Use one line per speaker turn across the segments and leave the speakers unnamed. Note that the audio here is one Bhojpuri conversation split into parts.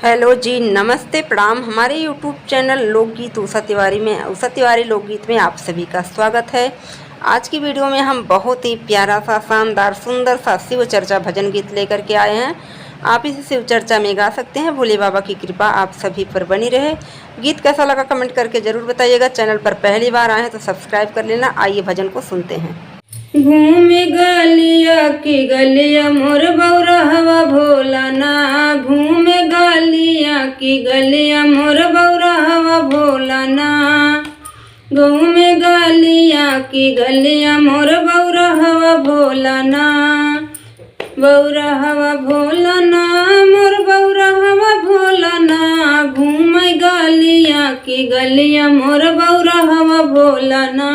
हेलो जी, नमस्ते, प्रणाम। हमारे यूट्यूब चैनल लोकगीत उषा तिवारी लोकगीत में आप सभी का स्वागत है। आज की वीडियो में हम बहुत ही प्यारा सा, शानदार, सुंदर सा शिव चर्चा भजन गीत लेकर के आए हैं। आप इस शिव चर्चा में गा सकते हैं। भोले बाबा की कृपा आप सभी पर बनी रहे। गीत कैसा लगा कमेंट करके ज़रूर बताइएगा। चैनल पर पहली बार आए हैं तो सब्सक्राइब कर लेना। आइए भजन को सुनते हैं।
घूमे गलिया की गलिया मोर बौरहवा भोला ना, घूमे गलिया की गलिया मोर बौरहवा भोला ना, घूमे गलिया की गलिया मोर बौरहवा भोला ना, बौरहवा भोला ना, मोर बौरहवा भोला ना, घूमे गलिया की गलिया मोर बौरहवा भोला ना।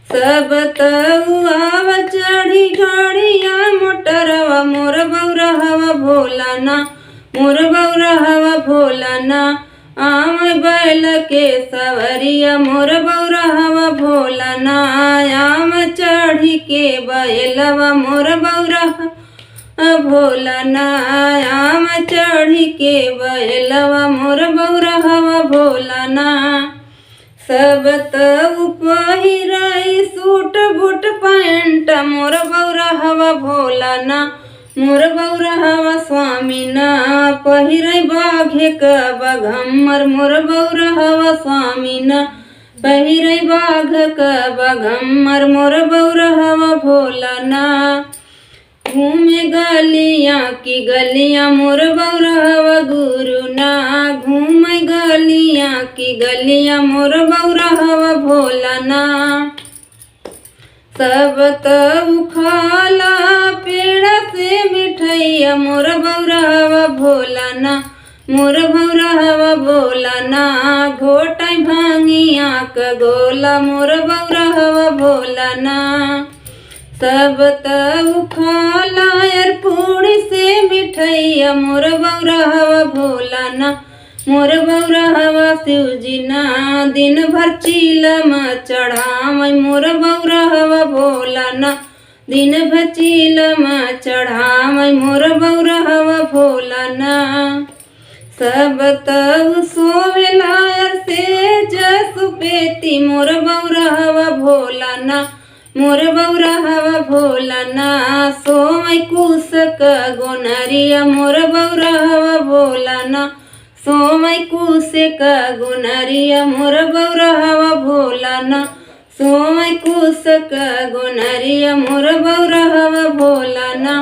सब तउआव चढ़ी गाड़िया मोटरवा मोर बौरहवा भोला ना, मोर बौरहवा भोला ना, आम बैल के सवरिया मोर बौरहवा भोला ना, आम चढ़ी के बैलवा मोर बौरहवा भोला ना, आम चढ़ी के बैलवा मोर बौरहवा भोला ना। सब तउ पहिराई सूट बूट पैंट मोर बौरहवा भोला ना, मोर बौरहवा स्वामी ना, पहिराई बाघे क बघम्मर मोर बौरहवा स्वामी ना, पहिराई बाघ क बघम्मर मोर बौरहवा भोला ना। घूमे गलिया की गलिया मोर बौरहवा गुरु ना, घूमे गलिया की गलिया मोर बौरहवा भोला ना। सब तउ खाला पेड़ से मिठैया मोर बौरहवा भोला ना, मोर बौरहवा भोला ना, घोटाई भांगिया क गोला मोर बौरहवा भोला ना। सब तउ खाला यार पूड़ी से मिठैया मोर बौरहवा भोला ना, मोर बौरहवा शिवजी ना, दिन भर चीलम चढ़ावै मोर बौरहवा भोला ना, दिन भर चीलम चढ़ावै मोर बौरहवा भोला ना। सब तउ सोवेला यार सेज सुपेती मोर बौरहवा भोला ना, मोर बौरहवा भोला ना, सोवै कुश क गोनरिया मोर बौरहवा भोला ना, सोवै कुश क गोनरिया मोर बौरहवा भोला ना, सोवै कुश क गोनरिया मोर बौरहवा भोला ना।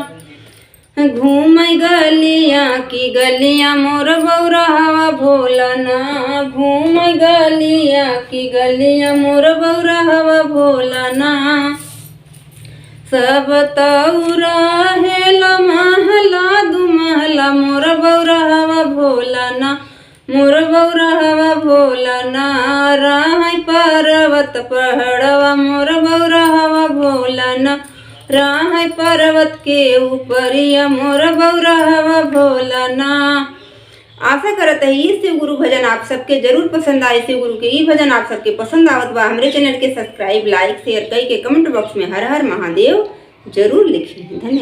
घूमै गलिया की गलिया मोर बौरहवा भोला ना, घूमै गलिया की गलिया मोर बौरहवा भोला ना। सब तउ रहेला महला दू महला मोर बौरहवा भोला ना, मोर बौरहवा भोला ना, रहै पर्वत पहाड़वा मोर बौरहवा भोला ना, रहै पर्वत के ऊपरिया मोर बौरहवा भोला ना। आशा करत है ये शिव गुरु भजन आप सबके जरूर पसंद आए। शिव गुरु के ये भजन आप सबके पसंद आवत बा, हमरे चैनल के सब्सक्राइब, लाइक, शेयर कई के कमेंट बॉक्स में हर हर महादेव जरूर लिखें। धन्यवाद।